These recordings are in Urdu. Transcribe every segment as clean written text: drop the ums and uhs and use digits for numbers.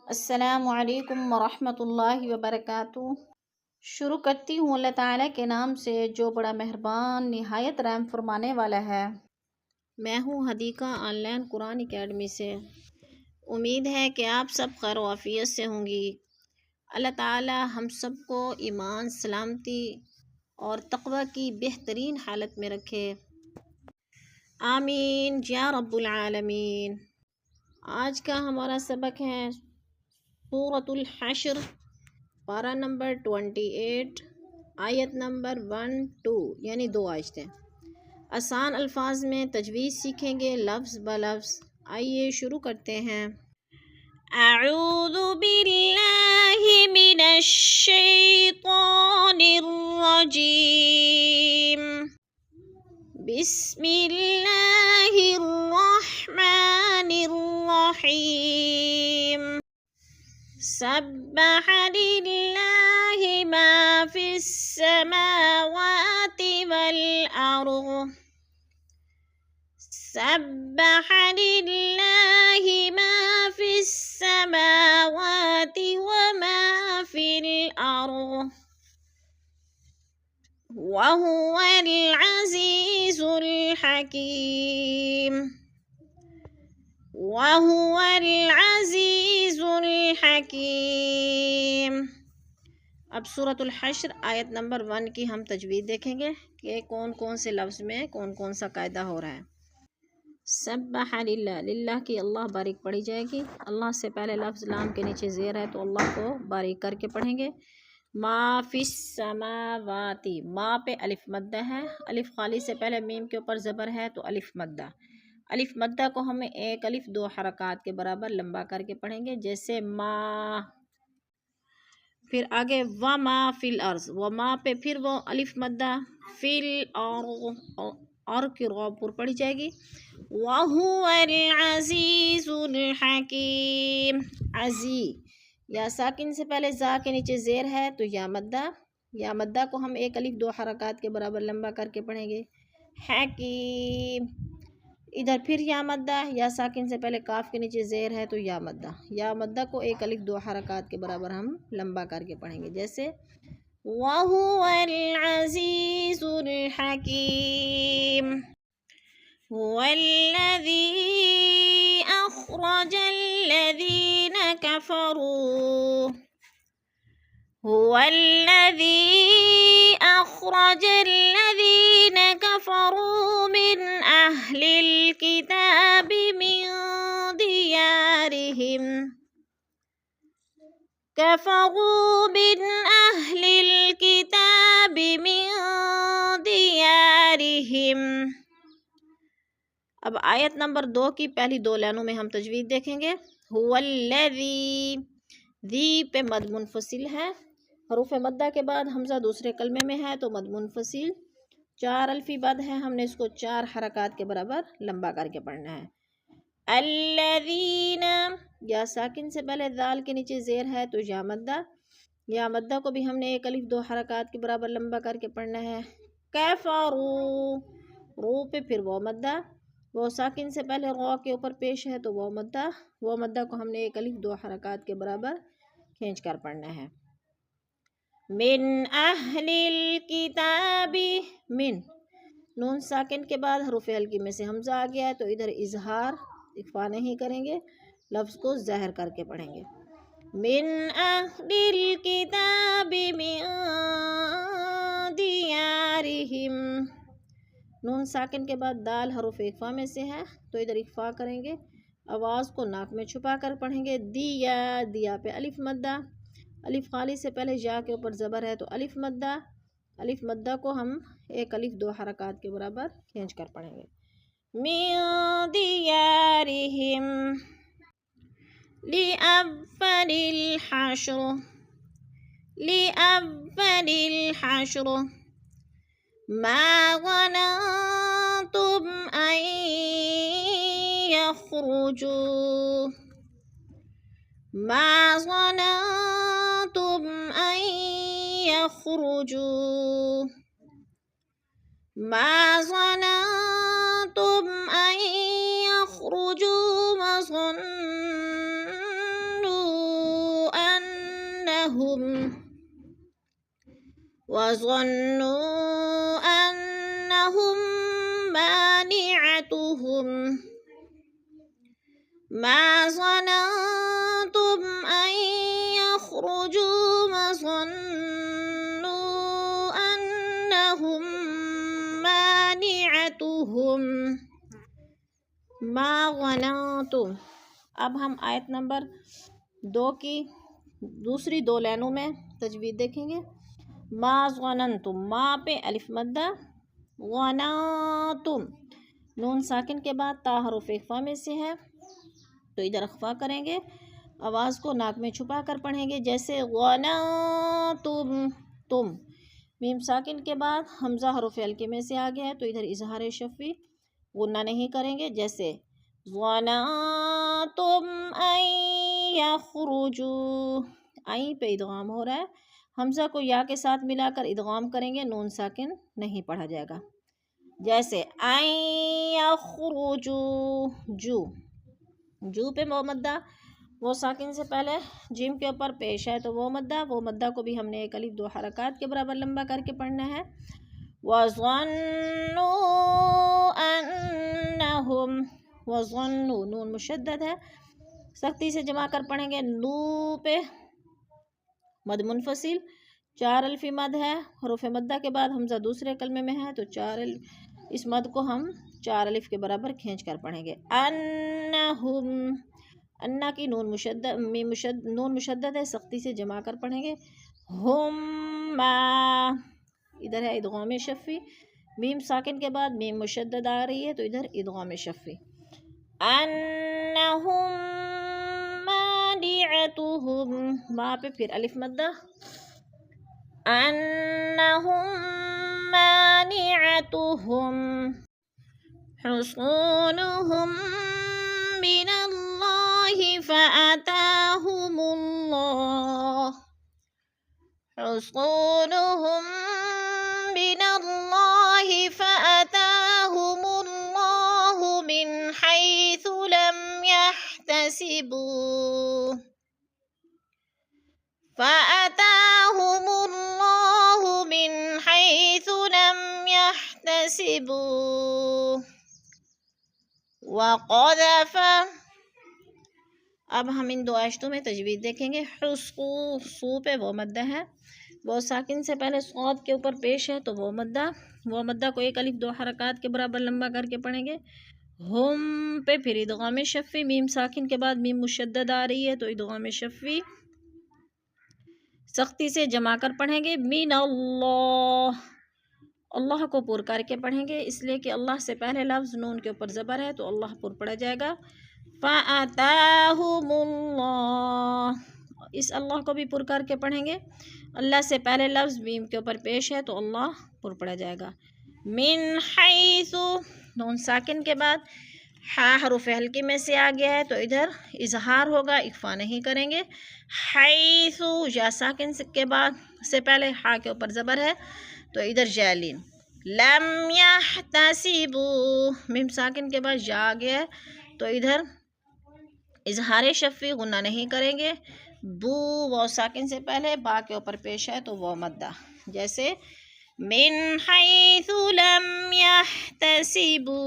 السلام علیکم ورحمۃ اللہ وبرکاتہ۔ شروع کرتی ہوں اللہ تعالیٰ کے نام سے جو بڑا مہربان نہایت رحم فرمانے والا ہے۔ میں ہوں Hadiqa on line Quran academy سے۔ امید ہے کہ آپ سب خیر و عافیت سے ہوں گی۔ اللہ تعالیٰ ہم سب کو ایمان، سلامتی اور تقوی کی بہترین حالت میں رکھے، آمین یا رب العالمین۔ آج کا ہمارا سبق ہے سورۃ الحشر، پارہ نمبر 28، آیت نمبر 1-2 یعنی 2 آیتیں۔ آسان الفاظ میں تجوید سیکھیں گے لفظ بلفظ۔ آئیے شروع کرتے ہیں۔ اعوذ باللہ من الشیطان الرجیم، بسم اللہ الرحمن الرحیم۔ سبح للہ ما فی السماوات والارض، سبح للہ ما فی السماوات وما فی الارض، وهو العزیز الحکیم، وهو العزیز الحکیم۔ اب سورۃ الحشر آیت نمبر 1 کی ہم تجوید دیکھیں گے کہ کون کون سے لفظ میں کون کون سا قاعدہ ہو رہا ہے۔ سبح للہ، للہ کی اللہ باریک پڑھی جائے گی۔ اللہ سے پہلے لفظ لام کے نیچے زیر ہے تو اللہ کو باریک کر کے پڑھیں گے۔ ما فی السماواتی، ما پہ الف مدہ ہے، الف خالی سے پہلے میم کے اوپر زبر ہے تو الف مدہ۔ الف مدہ کو ہمیں ایک الف 2 حرکات کے برابر لمبا کر کے پڑھیں گے، جیسے ما، پھر آگے وما فی الارض، وما پہ پھر وہ الف مدہ، فی الارض اور کی رو پر پڑھی جائے گی۔ وَهُوَ الْعَزِيزُ الْحَكِيمُ، عزی یا ساکن سے پہلے زا کے نیچے زیر ہے تو یا مدہ، یا مدہ کو ہم ایک الف 2 حرکات کے برابر لمبا کر کے پڑھیں گے۔ حکیم، ادھر پھر یا مدہ، یا ساکن سے پہلے کاف کے نیچے زیر ہے تو یا مدہ، یا مدہ کو ایک الف 2 حرکات کے برابر ہم لمبا کر کے پڑھیں گے، جیسے وَهُوَ الْعَزِيزُ الْحَكِيمُ۔ هُوَ الَّذِي أَخْرَجَ الَّذِينَ كَفَرُوا، هُوَ الَّذِي أَخْرَجَ الَّذِينَ كَفَرُوا مِنْ أَهْلِ الْكِتَابِ مِنْ دِيَارِهِمْ، كَفَرُوا مِنْ أَهْلِ الْكِتَابِ مِنْ دِيَارِهِمْ۔ اب آیت نمبر 2 کی پہلی 2 لائنوں میں ہم تجوید دیکھیں گے۔ هُوَ الَّذِي، ذی پہ مد منفصل ہے، حروف مدہ کے بعد حمزہ دوسرے کلمے میں ہے تو مد منفصل 4 الفی مد ہے، ہم نے اس کو 4 حرکات کے برابر لمبا کر کے پڑھنا ہے۔ الذین، یا ساکن سے پہلے ذال کے نیچے زیر ہے تو یا مدہ، یا مدہ کو بھی ہم نے ایک الف 2 حرکات کے برابر لمبا کر کے پڑھنا ہے۔ کفروا، رو پہ پھر وہ مدہ، وہ ساکن سے پہلے رو کے اوپر پیش ہے تو وہ مدہ کو ہم نے ایک الف 2 حرکات کے برابر کھینچ کر پڑھنا ہے۔ من اہل الکتاب، من، نون ساکن کے بعد حروف ہلکی میں سے حمزہ آ گیا ہے تو ادھر اظہار اخفا نہیں کریں گے، لفظ کو ظاہر کر کے پڑھیں گے۔ من اہل الکتاب من دیارہم، نون ساکن کے بعد دال حروف اخفا میں سے ہے تو ادھر اخفا کریں گے، آواز کو ناک میں چھپا کر پڑھیں گے۔ دیا، دیا پہ الف مدہ، الف خالی سے پہلے یا کے اوپر زبر ہے تو الف مدہ، الف مدہ کو ہم ایک الف 2 حرکات کے برابر کھینچ کر پڑھیں گے۔ من دیارہم لأول الحشر، لأول الحشر، ما ظننتم أن يخرجوا، ما ظننتم أن يخرجوا، ما ظننتم أن يخرجوا وظنوا أنهم وظنوا أنهم مانعتهم ما ظننتم أن يخرجوا وظنوا أنهم مانعتهم ما ظننتم. اب ہم آیت نمبر 2 کی دوسری 2 لائنوں میں تجوید دیکھیں گے. ما ظننتم، ما پہ الف مدہ، ظننتم نون ساکن کے بعد تا حرف اخفا میں سے ہے تو ادھر اخفا کریں گے، آواز کو ناک میں چھپا کر پڑھیں گے جیسے ظننتم تم. میم ساکن کے بعد حمزہ حرف حلقے میں سے آ گیا ہے تو ادھر اظہار شفوی غنہ نہیں کریں گے جیسے ظننتم ان یخرجوا. آئیں پہ ادغام ہو رہا ہے، حمزہ کو یا کے ساتھ ملا کر ادغام کریں گے، نون ساکن نہیں پڑھا جائے گا جیسے ان یخرجوا. جو پہ وہ مدہ، وہ ساکن سے پہلے جیم کے اوپر پیش ہے تو وہ مدہ کو بھی ہم نے 1 الف 2 حرکات کے برابر لمبا کر کے پڑھنا ہے. وَظَنُّوا أَنَّهُمْ، وَظَنُّوا نون مشدد ہے، سختی سے جمع کر پڑھیں گے. نو پہ مد منفصل 4 الفی مد ہے، حروف مدہ کے بعد حمزہ دوسرے کلمے میں ہے تو اس مد کو ہم 4 الف کے برابر کھینچ کر پڑھیں گے. انہم، انا کی نون مشدد ہے، سختی سے جمع کر پڑھیں گے. ہم ما، ادھر ہے ادغام شفی، میم ساکن کے بعد میم مشدد آ رہی ہے تو ادھر ادغام شفی. انہم مانعتهم، ما پہ پھر الف مدہ، انہم مانعتهم حصونهم من اللہ فأتاهم اللہ، حصونهم من اللہ فأتاهم اللہ من حیث لم يحتسبوا، فأتاهم اللہ من حیث لم يحتسبوا وقذف. اب ہم ان 2 آیتوں میں تجوید دیکھیں گے. سو پہ وہ مدہ ہے، وہ ساکن سے پہلے صاد کے اوپر پیش ہے تو وہ مدہ کو 1 الف 2 حرکات کے برابر لمبا کر کے پڑھیں گے. ہم پہ پھر ادغام شفی، میم ساکن کے بعد میم مشدد آ رہی ہے تو ادغام شفی سختی سے جمع کر پڑھیں گے. من اللہ، اللہ کو پر کر کے پڑھیں گے اس لیے کہ اللہ سے پہلے لفظ نون کے اوپر زبر ہے تو اللہ پر پڑھا جائے گا. فَأَتَاهُمُ اللَّهُ، اس اللہ کو بھی پر کر کے پڑھیں گے، اللہ سے پہلے لفظ میم کے اوپر پیش ہے تو اللہ پر پڑھا جائے گا. من حیث، نون ساکن کے بعد ہا حروف حلقی میں سے آ گیا ہے تو ادھر اظہار ہوگا، اخفا نہیں کریں گے. حیث، یا ساکن کے بعد سے پہلے ہا کے اوپر زبر ہے تو ادھر جالین. لم یحتسبوا، میم ساکن کے بعد یا آ گیا ہے تو ادھر اظہار شفی غنہ نہیں کریں گے. بو، وہ ساکن سے پہلے با کے اوپر پیش ہے تو وہ مدہ جیسے من حیث لم یحتسبوا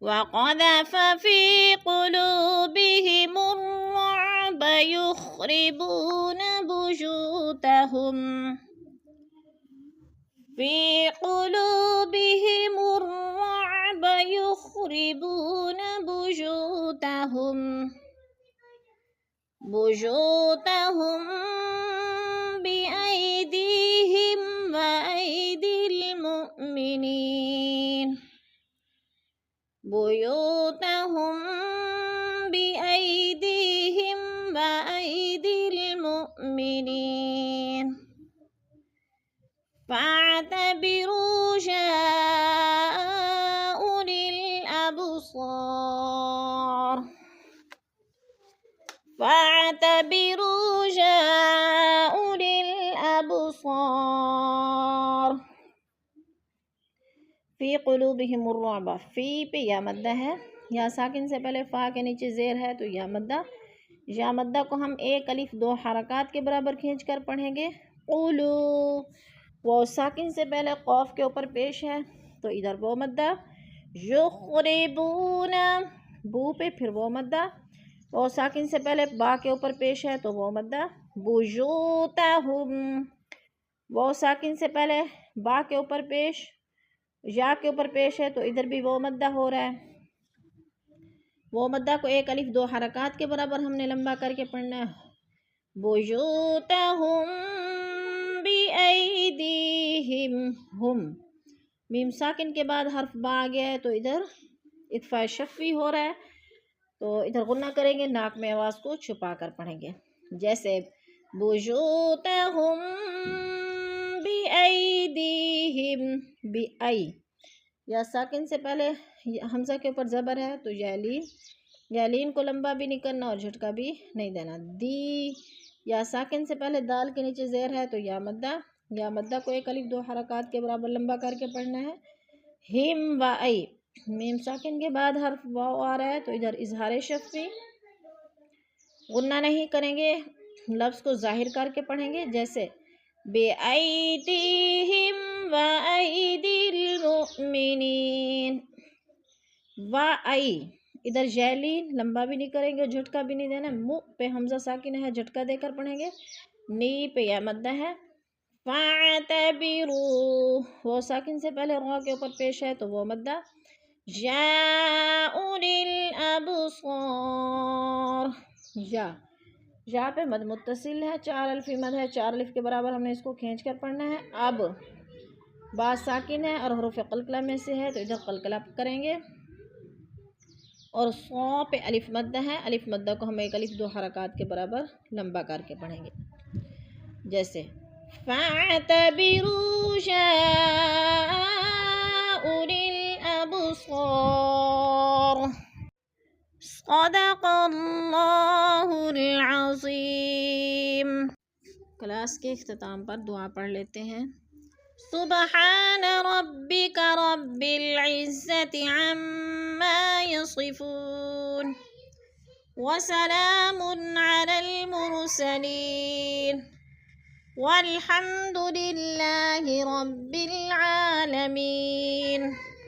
وقذف فی قلوبہم الرعب یخربون بیوتہم، فی قلوبہم الرعب یخربون بیوتہم بأیدیہم وأیدی المؤمنین، بیوتہم بأیدیہم وأیدی المؤمنین فاعتبروا جاء أولي الأبصار، فاعتبروا جاء أولي الأبصار. فی قلوبہم الرعب، فی پہ یا مدہ ہے، یا ساکن سے پہلے فا کے نیچے زیر ہے تو یا مدہ یا مدہ کو ہم ایک الف دو حرکات کے برابر کھینچ کر پڑھیں گے. قولو وہ ساکن سے پہلے قوف کے اوپر پیش ہے تو ادھر وہ مدہ. یخربون بو پہ پھر وہ مدہ. وہ ساکن سے پہلے با کے اوپر پیش ہے تو وہ مدہ. بیوتہم وہ ساکن سے پہلے با کے اوپر پیش یا کے اوپر پیش ہے تو ادھر بھی وہ مدہ ہو رہا ہے. وہ مدہ کو ایک الف دو حرکات کے برابر ہم نے لمبا کر کے پڑھنا ہے. بیوتہم بِأَیْدِیہم ہم میم ساکن کے بعد حرف با آ گیا ہے تو ادھر اخفاء شفوی ہو رہا ہے تو ادھر غنہ کریں گے، ناک میں آواز کو چھپا کر پڑھیں گے. جیسے بیوتہم بِأَیْدِیہم بِأَی یا ساکن سے پہلے حمزہ کے اوپر زبر ہے تو یالین کو لمبا بھی نہیں کرنا اور جھٹکا بھی نہیں دینا. دی یا ساکن سے پہلے دال کے نیچے زیر ہے تو یا مدہ کو ایک الف دو حرکات کے برابر لمبا کر کے پڑھنا ہے. ہم و ای میم ساکن کے بعد حرف واو آ رہا ہے تو ادھر اظہار شفوی غنہ نہیں کریں گے، لفظ کو ظاہر کر کے پڑھیں گے. جیسے بے ایدیہم و ایدی المؤمنین و ای ادھر جیلین لمبا بھی نہیں کریں گے اور جھٹکا بھی نہیں دینا. مو پہ حمزہ ساکن ہے، جھٹکا دے کر پڑھیں گے. نی پہ یا مدہ ہے. فَاعْتَبِرُوا وہ ساکن سے پہلے را کے اوپر پیش ہے تو وہ مدہ. یا اولی الابصار یا پہ مد متصل ہے، 4 الفی مد ہے، 4 الف کے برابر ہم نے اس کو کھینچ کر پڑھنا ہے. اب با ساکن ہے اور حروف قلقلہ میں سے ہے تو ادھر قلقلہ کریں گے. اور صا پہ الف مدہ ہے، الف مدہ کو ہم ایک الف دو حرکات کے برابر لمبا کر کے پڑھیں گے. جیسے فَاعْتَبِرُوا يَا أُولِي الْأَبْصَارِ. صدق اللہ العظیم. کلاس کے اختتام پر دعا پڑھ لیتے ہیں. سبحان ربک رب العزت عما یصفون وسلام علی المرسلین والحمد للہ رب العالمین.